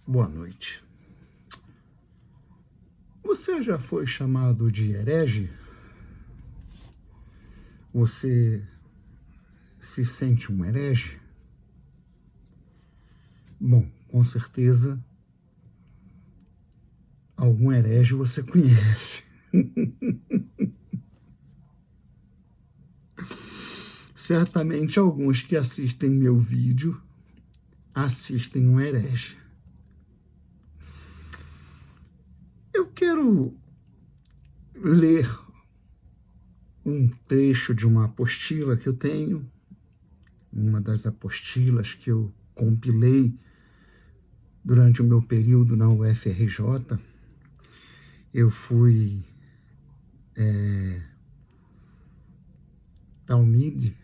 Boa noite. Você já foi chamado de herege? Você se sente um herege? Bom, com certeza, algum herege você conhece. Certamente alguns que assistem meu vídeo assistem um herege. Eu quero ler um trecho de uma apostila que eu tenho, uma das apostilas que eu compilei durante o meu período na UFRJ. Eu fui talmide,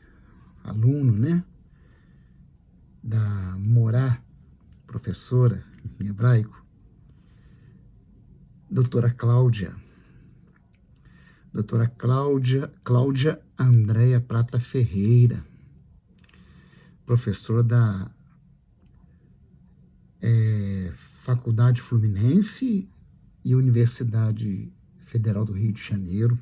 aluno, né, da Morá, professora em hebraico, doutora Cláudia Andréia Prata Ferreira, professora da Faculdade Fluminense e Universidade Federal do Rio de Janeiro,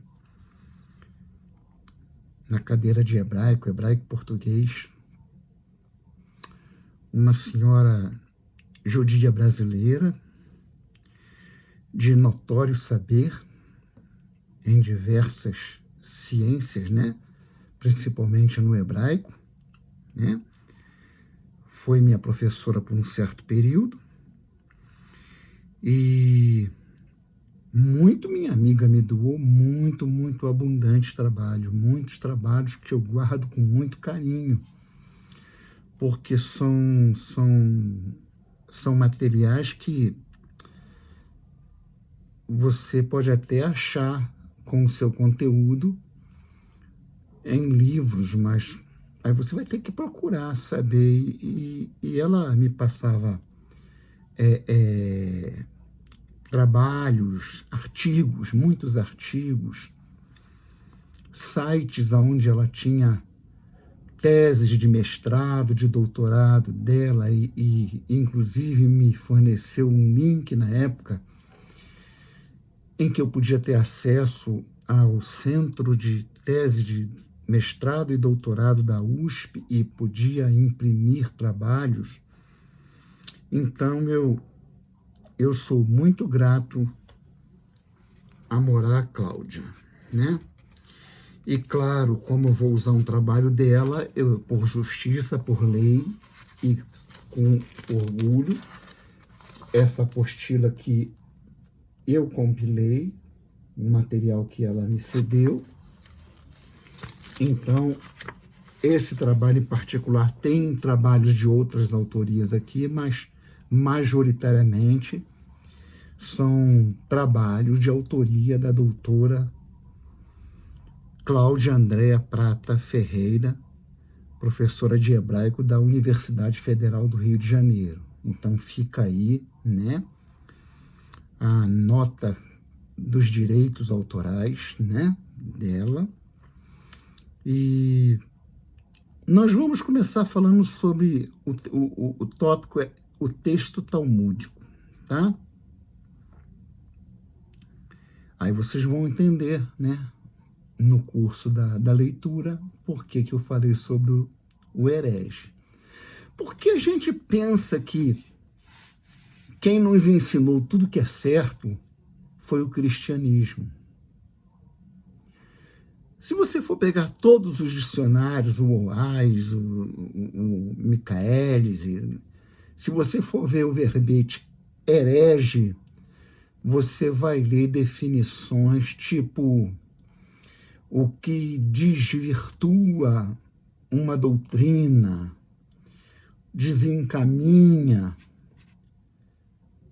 na cadeira de hebraico e português. Uma senhora judia brasileira, de notório saber em diversas ciências, né? Principalmente no hebraico, né? Foi minha professora por um certo período e muito minha amiga, me doou muito abundante trabalho, muitos trabalhos que eu guardo com muito carinho, porque são materiais que você pode até achar com o seu conteúdo em livros, mas aí você vai ter que procurar saber. E ela me passava trabalhos, artigos, muitos artigos, sites onde ela tinha teses de mestrado, de doutorado dela, e inclusive me forneceu um link na época em que eu podia ter acesso ao Centro de Tese de Mestrado e Doutorado da USP e podia imprimir trabalhos. Então, eu sou muito grato a Morá Cláudia, né? E claro, como eu vou usar um trabalho dela, eu, por justiça, por lei e com orgulho, essa apostila que eu compilei, um material que ela me cedeu. Então, esse trabalho em particular tem trabalhos de outras autorias aqui, mas majoritariamente são trabalhos de autoria da doutora Cláudia Andréia Prata Ferreira, professora de hebraico da Universidade Federal do Rio de Janeiro. Então fica aí, né, a nota dos direitos autorais, né, dela. E nós vamos começar falando sobre o tópico, o texto talmúdico, tá? Aí vocês vão entender, né, no curso da leitura, por que eu falei sobre o herege. Porque a gente pensa que quem nos ensinou tudo que é certo foi o cristianismo. Se você for pegar todos os dicionários, o Oás, o Michaelis, se você for ver o verbete herege, você vai ler definições tipo o que desvirtua uma doutrina, desencaminha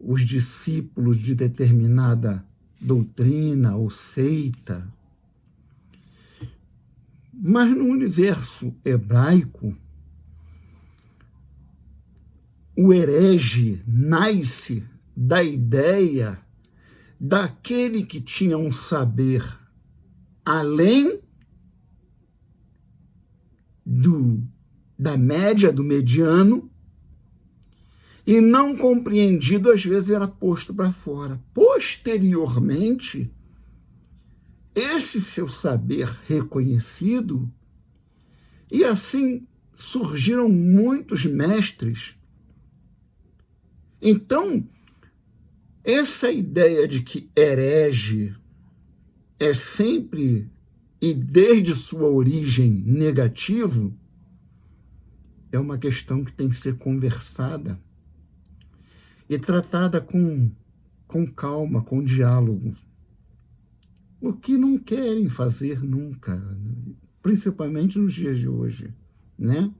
os discípulos de determinada doutrina ou seita. Mas no universo hebraico, o herege nasce da ideia daquele que tinha um saber além da média, do mediano, e não compreendido, às vezes era posto para fora. Posteriormente, esse seu saber reconhecido, e assim surgiram muitos mestres. Então, essa ideia de que herege é sempre e desde sua origem negativo, é uma questão que tem que ser conversada e tratada com calma, com diálogo. O que não querem fazer nunca, principalmente nos dias de hoje, né?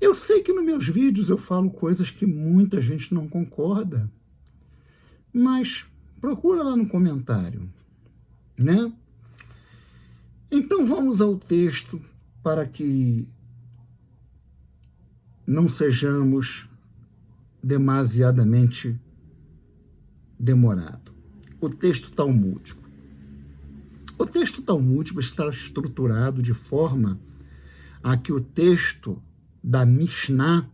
Eu sei que nos meus vídeos eu falo coisas que muita gente não concorda, mas procura lá no comentário, né? Então vamos ao texto para que não sejamos demasiadamente demorados. O texto talmúdico. O texto talmúdico está estruturado de forma a que o texto da Mishnah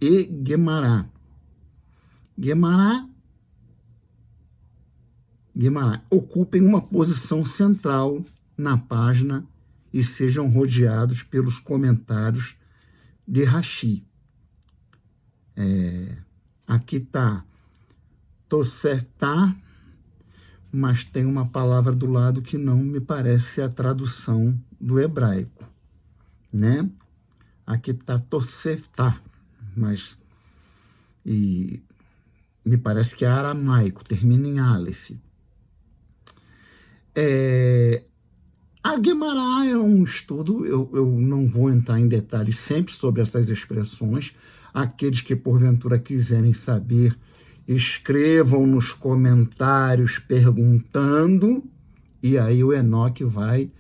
e Gemara ocupem uma posição central na página e sejam rodeados pelos comentários de Rashi. Aqui está Tosefta, mas tem uma palavra do lado que não me parece a tradução do hebraico, né? Aqui está Tosefta, mas me parece que é aramaico, termina em Aleph. A Gemara é um estudo, eu não vou entrar em detalhes sempre sobre essas expressões. Aqueles que porventura quiserem saber, escrevam nos comentários perguntando, e aí o Enoque vai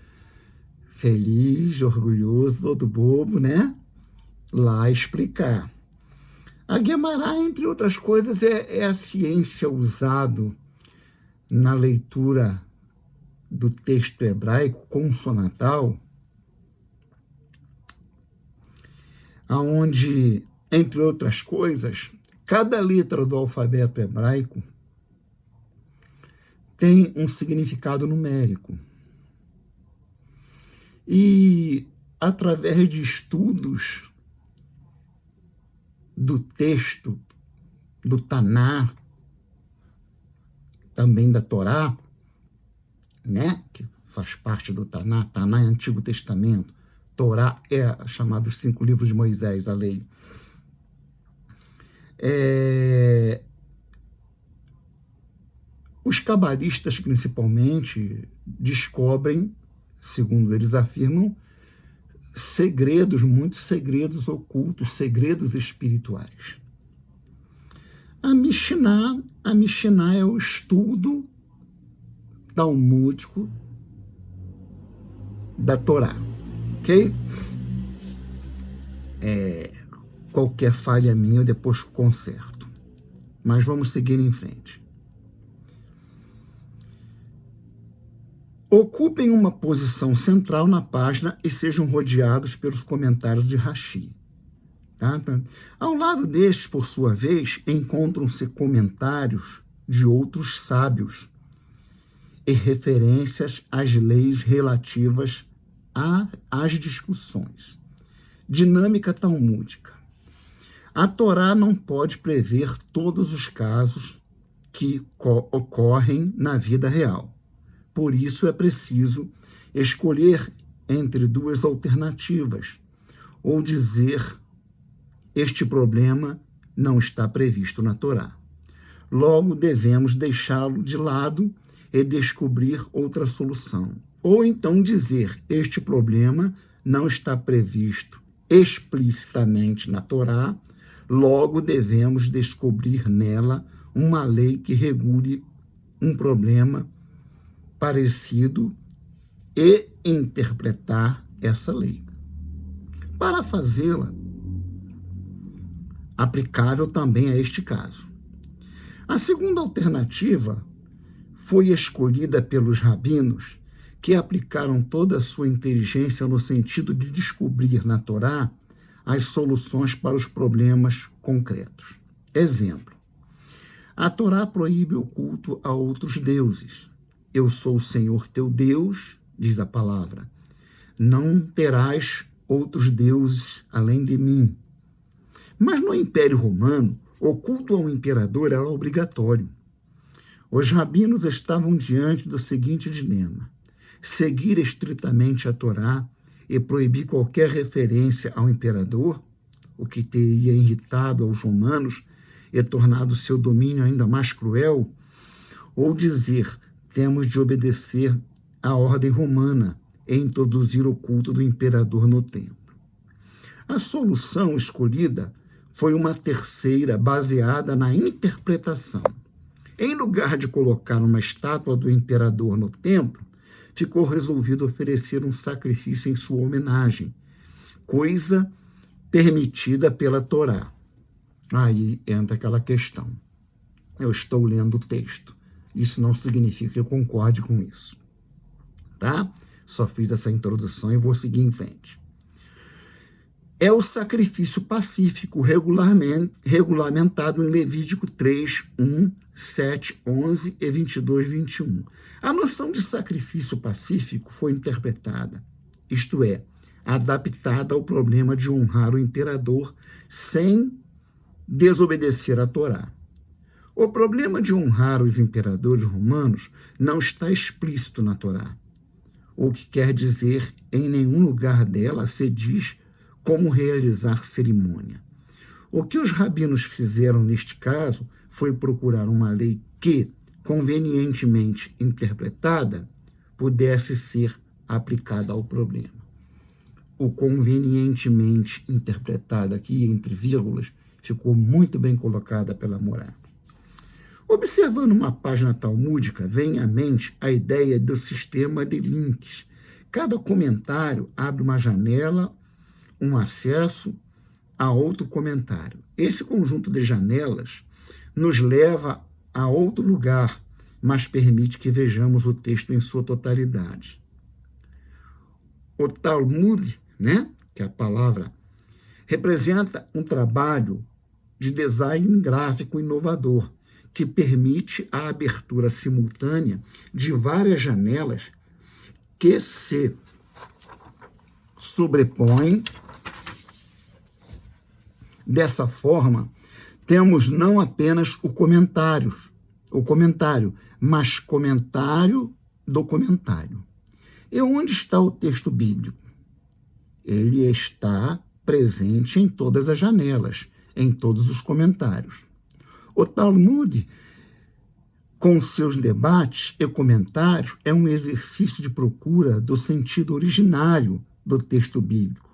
feliz, orgulhoso, todo bobo, né? Lá explicar. A Gemara, entre outras coisas, é a ciência usada na leitura do texto hebraico consonantal, aonde, entre outras coisas, cada letra do alfabeto hebraico tem um significado numérico. E, através de estudos do texto, do Taná, também da Torá, né, que faz parte do Taná. Taná é Antigo Testamento, Torá é chamado os 5 livros de Moisés, a lei. Os cabalistas, principalmente, descobrem, segundo eles afirmam, segredos, muitos segredos ocultos, segredos espirituais. A Mishnah é o estudo talmúdico da Torá, ok? Qualquer falha minha eu depois conserto, mas vamos seguir em frente. Ocupem uma posição central na página e sejam rodeados pelos comentários de Rashi. Tá? Ao lado destes, por sua vez, encontram-se comentários de outros sábios e referências às leis relativas às discussões. Dinâmica talmúdica. A Torá não pode prever todos os casos que ocorrem na vida real. Por isso é preciso escolher entre 2 alternativas, ou dizer: este problema não está previsto na Torá. Logo, devemos deixá-lo de lado e descobrir outra solução. Ou então dizer: este problema não está previsto explicitamente na Torá, logo devemos descobrir nela uma lei que regule um problema parecido e interpretar essa lei. Para fazê-la aplicável também a este caso. A segunda alternativa foi escolhida pelos rabinos, que aplicaram toda a sua inteligência no sentido de descobrir na Torá as soluções para os problemas concretos. Exemplo: a Torá proíbe o culto a outros deuses. Eu sou o Senhor teu Deus, diz a palavra. Não terás outros deuses além de mim. Mas no Império Romano, o culto ao imperador era obrigatório. Os rabinos estavam diante do seguinte dilema: seguir estritamente a Torá e proibir qualquer referência ao imperador, o que teria irritado aos romanos e tornado seu domínio ainda mais cruel, ou dizer: temos de obedecer à ordem romana e introduzir o culto do imperador no templo. A solução escolhida foi uma terceira, baseada na interpretação. Em lugar de colocar uma estátua do imperador no templo, ficou resolvido oferecer um sacrifício em sua homenagem, coisa permitida pela Torá. Aí entra aquela questão. Eu estou lendo o texto. Isso não significa que eu concorde com isso. Tá? Só fiz essa introdução e vou seguir em frente. É o sacrifício pacífico regulamentado em Levítico 3, 1, 7, 11 e 22, 21. A noção de sacrifício pacífico foi interpretada, isto é, adaptada ao problema de honrar o imperador sem desobedecer à Torá. O problema de honrar os imperadores romanos não está explícito na Torá, o que quer dizer, em nenhum lugar dela se diz como realizar cerimônia. O que os rabinos fizeram neste caso foi procurar uma lei que, convenientemente interpretada, pudesse ser aplicada ao problema. O convenientemente interpretada aqui, entre vírgulas, ficou muito bem colocada pela Morá. Observando uma página talmúdica, vem à mente a ideia do sistema de links. Cada comentário abre uma janela, um acesso a outro comentário. Esse conjunto de janelas nos leva a outro lugar, mas permite que vejamos o texto em sua totalidade. O Talmud, que é a palavra, representa um trabalho de design gráfico inovador, que permite a abertura simultânea de várias janelas que se sobrepõem. Dessa forma, temos não apenas o comentário, mas comentário do comentário. E onde está o texto bíblico? Ele está presente em todas as janelas, em todos os comentários. O Talmud, com seus debates e comentários, é um exercício de procura do sentido originário do texto bíblico.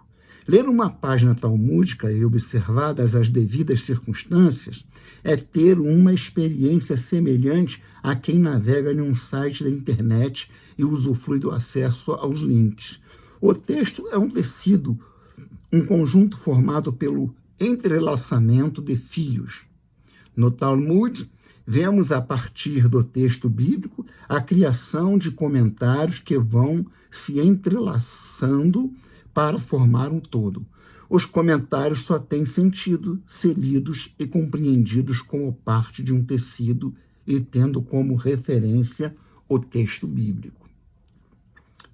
Ler uma página talmúdica e observadas as devidas circunstâncias é ter uma experiência semelhante a quem navega em um site da internet e usufrui do acesso aos links. O texto é um tecido, um conjunto formado pelo entrelaçamento de fios. No Talmud, vemos a partir do texto bíblico a criação de comentários que vão se entrelaçando para formar um todo. Os comentários só têm sentido ser lidos e compreendidos como parte de um tecido e tendo como referência o texto bíblico.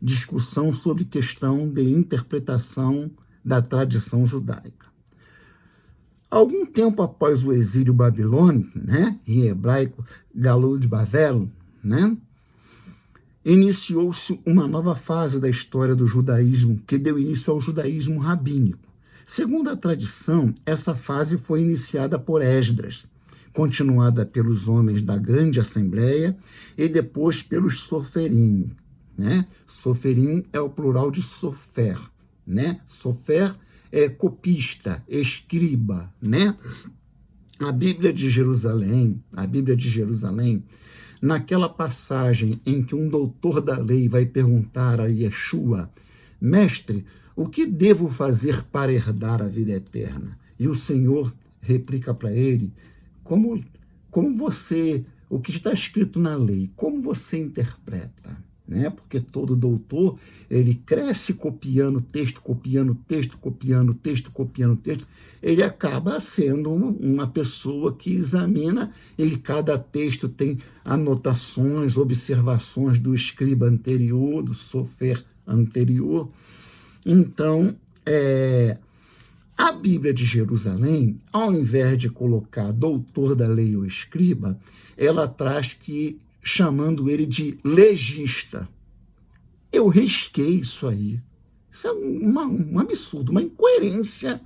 Discussão sobre questão de interpretação da tradição judaica. Algum tempo após o exílio babilônico, em hebraico, Galut Bavel, iniciou-se uma nova fase da história do judaísmo, que deu início ao judaísmo rabínico. Segundo a tradição, essa fase foi iniciada por Esdras, continuada pelos homens da grande assembleia e depois pelos soferim. Soferim é o plural de sofer. Sofer é copista, escriba. A Bíblia de Jerusalém, naquela passagem em que um doutor da lei vai perguntar a Yeshua: mestre, o que devo fazer para herdar a vida eterna? E o Senhor replica para ele: como você, o que está escrito na lei, como você interpreta? né? Porque todo doutor, ele cresce copiando texto, copiando texto, copiando texto, copiando texto, ele acaba sendo uma pessoa que examina, e cada texto tem anotações, observações do escriba anterior, do sofer anterior. Então, a Bíblia de Jerusalém, ao invés de colocar doutor da lei ou escriba, ela traz que, chamando ele de legista. Eu risquei isso aí. Isso é um absurdo, uma incoerência.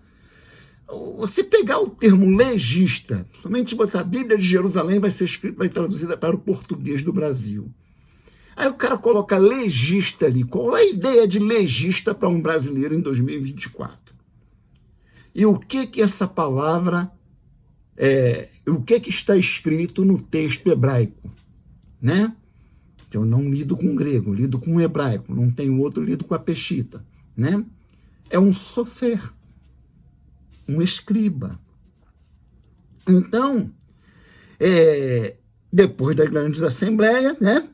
Você pegar o termo legista, somente a Bíblia de Jerusalém vai ser escrita, vai ser traduzida para o português do Brasil. Aí o cara coloca legista ali. Qual é a ideia de legista para um brasileiro em 2024? E o que essa palavra, o que está escrito no texto hebraico, né? Que eu não lido com grego, lido com hebraico, não tenho outro, lido com a peshita, né? É um sofer, um escriba. Então, depois das grandes assembleias, né?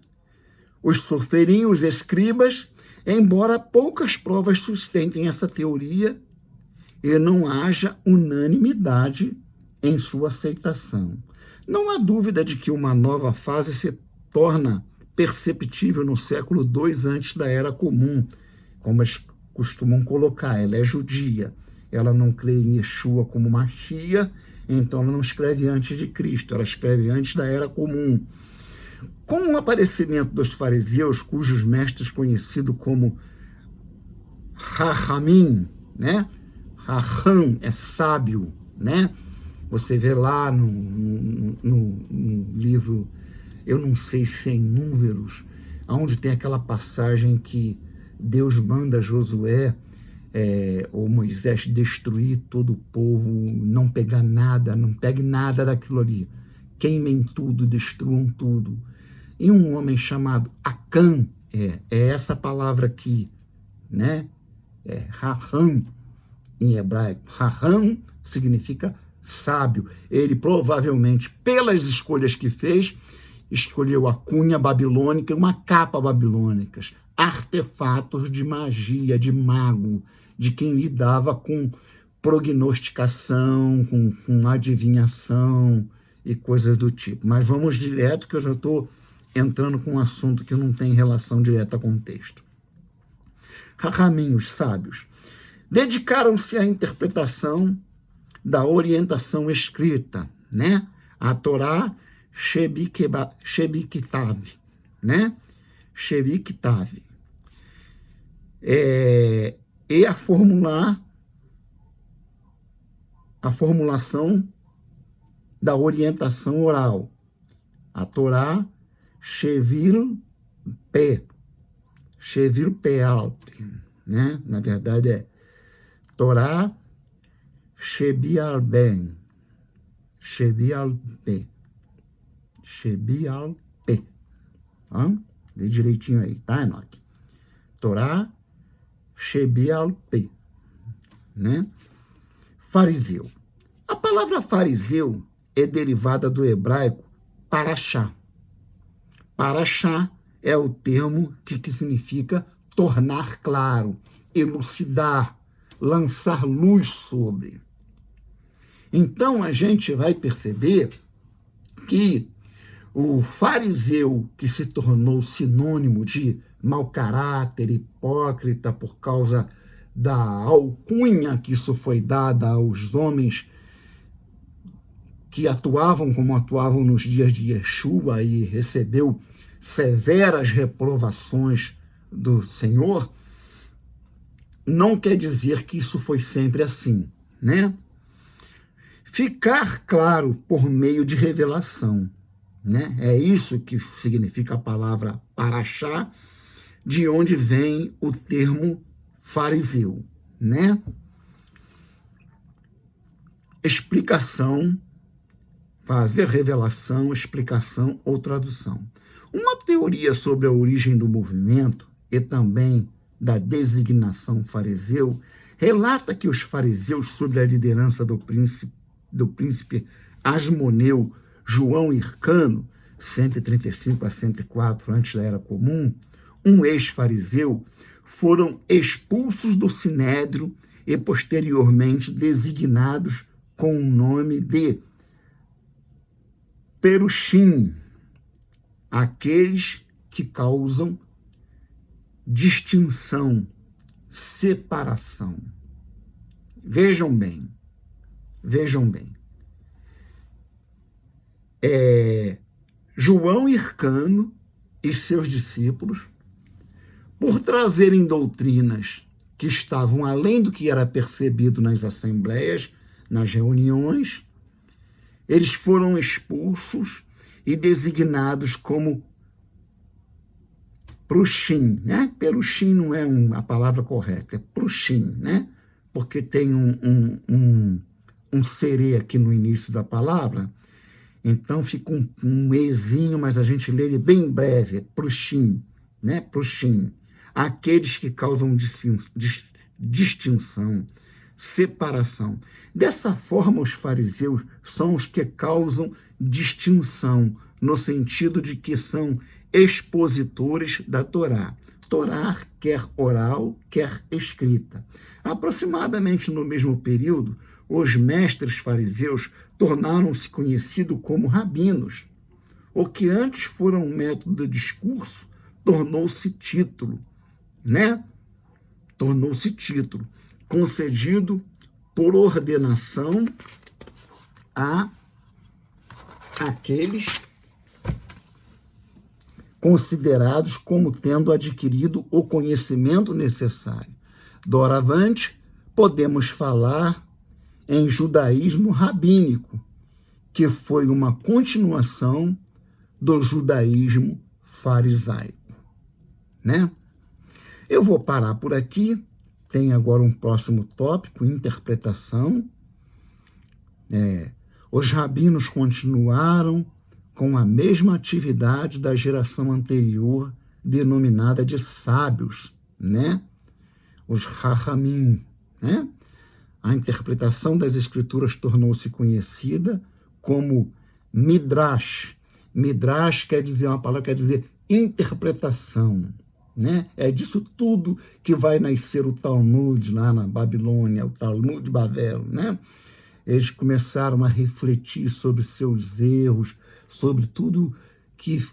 Os soferinhos, os escribas, embora poucas provas sustentem essa teoria, e não haja unanimidade em sua aceitação. Não há dúvida de que uma nova fase se torna perceptível no século II antes da Era Comum, como eles costumam colocar. Ela é judia, ela não crê em Yeshua como Machia, então ela não escreve antes de Cristo, ela escreve antes da Era Comum. Com o aparecimento dos fariseus, cujos mestres conhecidos como Rahamim, né? Raham é sábio, né? Você vê lá no livro, eu não sei se é em Números, onde tem aquela passagem que Deus manda Josué ou Moisés destruir todo o povo, não pegar nada, não pegue nada daquilo ali, queimem tudo, destruam tudo. E um homem chamado Acã, é essa palavra aqui, né? Raham, em hebraico. Raham significa sábio. Ele provavelmente, pelas escolhas que fez, escolheu a cunha babilônica e uma capa babilônica, artefatos de magia, de mago, de quem lidava com prognosticação, com adivinhação e coisas do tipo. Mas vamos direto, que eu já estou entrando com um assunto que não tem relação direta com o texto. Rahamim, os sábios, dedicaram-se à interpretação da orientação escrita, né? A Torá Shebiktav, né? Shebiktav. E a formulação da orientação oral. A Torá Shevir Pealp, né? Na verdade é Torá Shebialben, Dê direitinho aí, tá, Enoque? Torá Shebialpe, né? Fariseu. A palavra fariseu é derivada do hebraico parashá. Parashá é o termo que significa tornar claro, elucidar, lançar luz sobre. Então a gente vai perceber que o fariseu, que se tornou sinônimo de mau caráter, hipócrita, por causa da alcunha que isso foi dada aos homens que atuavam como atuavam nos dias de Yeshua e recebeu severas reprovações do Senhor, não quer dizer que isso foi sempre assim, né? Ficar claro por meio de revelação, né? É isso que significa a palavra parashá, de onde vem o termo fariseu, né? Explicação, fazer revelação, explicação ou tradução. Uma teoria sobre a origem do movimento e também da designação fariseu relata que os fariseus, sob a liderança do príncipe Asmoneu João Hircano, 135 a 104 antes da Era Comum, um ex-fariseu, foram expulsos do sinédrio e posteriormente designados com o nome de perushim, aqueles que causam distinção, separação. Vejam bem. João Hircano e seus discípulos, por trazerem doutrinas que estavam além do que era percebido nas assembleias, nas reuniões, eles foram expulsos e designados como prushim, né? Perushim não é a palavra correta, é prushim, né? Porque tem um serê aqui no início da palavra, então fica um ezinho, mas a gente lê ele bem breve, é prushim, né? Prushim. Aqueles que causam distinção, separação. Dessa forma, os fariseus são os que causam distinção, no sentido de que são expositores da Torá. Torá quer oral, quer escrita. Aproximadamente no mesmo período, os mestres fariseus tornaram-se conhecidos como rabinos. O que antes fora um método de discurso tornou-se título, né? Tornou-se título, concedido por ordenação a aqueles considerados como tendo adquirido o conhecimento necessário. Doravante, podemos falar em judaísmo rabínico, que foi uma continuação do judaísmo farisaico, né? Eu vou parar por aqui. Tem agora um próximo tópico, interpretação. Os rabinos continuaram com a mesma atividade da geração anterior, denominada de sábios, né? Os Chachamim, né? A interpretação das escrituras tornou-se conhecida como Midrash. Midrash quer dizer, uma palavra quer dizer interpretação, né? É disso tudo que vai nascer o Talmud lá na Babilônia, o Talmud de Babel, né? Eles começaram a refletir sobre seus erros, sobre tudo que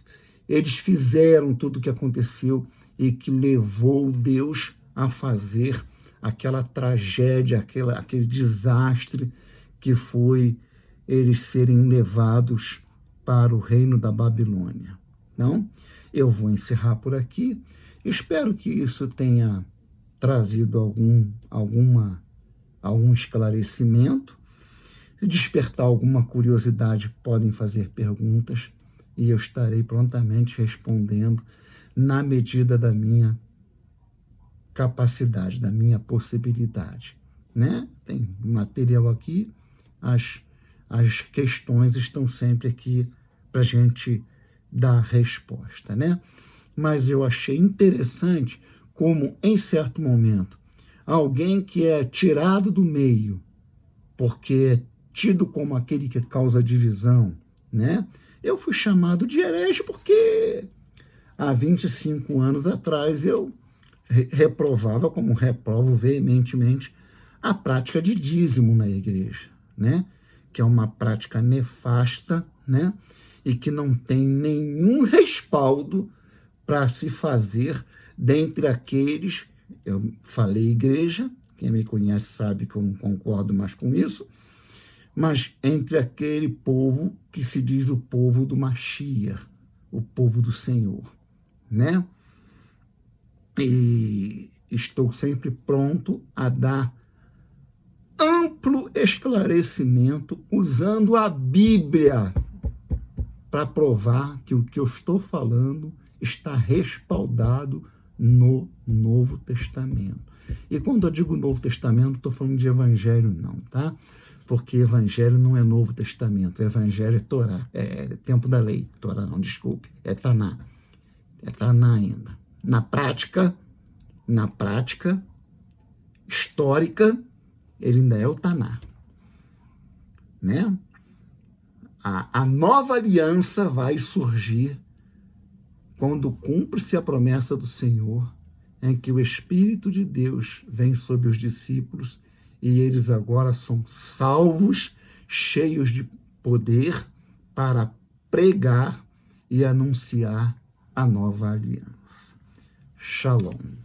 eles fizeram, tudo que aconteceu e que levou Deus a fazer aquela tragédia, aquele desastre que foi eles serem levados para o reino da Babilônia. Não? Eu vou encerrar por aqui. Espero que isso tenha trazido algum esclarecimento. Se despertar alguma curiosidade, podem fazer perguntas e eu estarei prontamente respondendo na medida da minha capacidade, da minha possibilidade, né? Tem material aqui, as questões estão sempre aqui para a gente dar resposta, né? Mas eu achei interessante como, em certo momento, alguém que é tirado do meio, porque é tido como aquele que causa divisão, né? Eu fui chamado de herege porque há 25 anos atrás eu reprovava, como reprovo veementemente, a prática de dízimo na igreja, né? Que é uma prática nefasta, né? E que não tem nenhum respaldo para se fazer dentre aqueles, eu falei igreja, quem me conhece sabe que eu não concordo mais com isso, mas entre aquele povo que se diz o povo do Mashiach, o povo do Senhor, né? E estou sempre pronto a dar amplo esclarecimento usando a Bíblia para provar que o que eu estou falando está respaldado no Novo Testamento. E quando eu digo Novo Testamento, estou falando de Evangelho não, tá? Porque Evangelho não é Novo Testamento, Evangelho é Torá, é tempo da lei, Torá não, desculpe, é Taná ainda. Na prática histórica, ele ainda é o Taná, né? A nova aliança vai surgir quando cumpre-se a promessa do Senhor, em que o Espírito de Deus vem sobre os discípulos e eles agora são salvos, cheios de poder para pregar e anunciar a nova aliança. Shalom.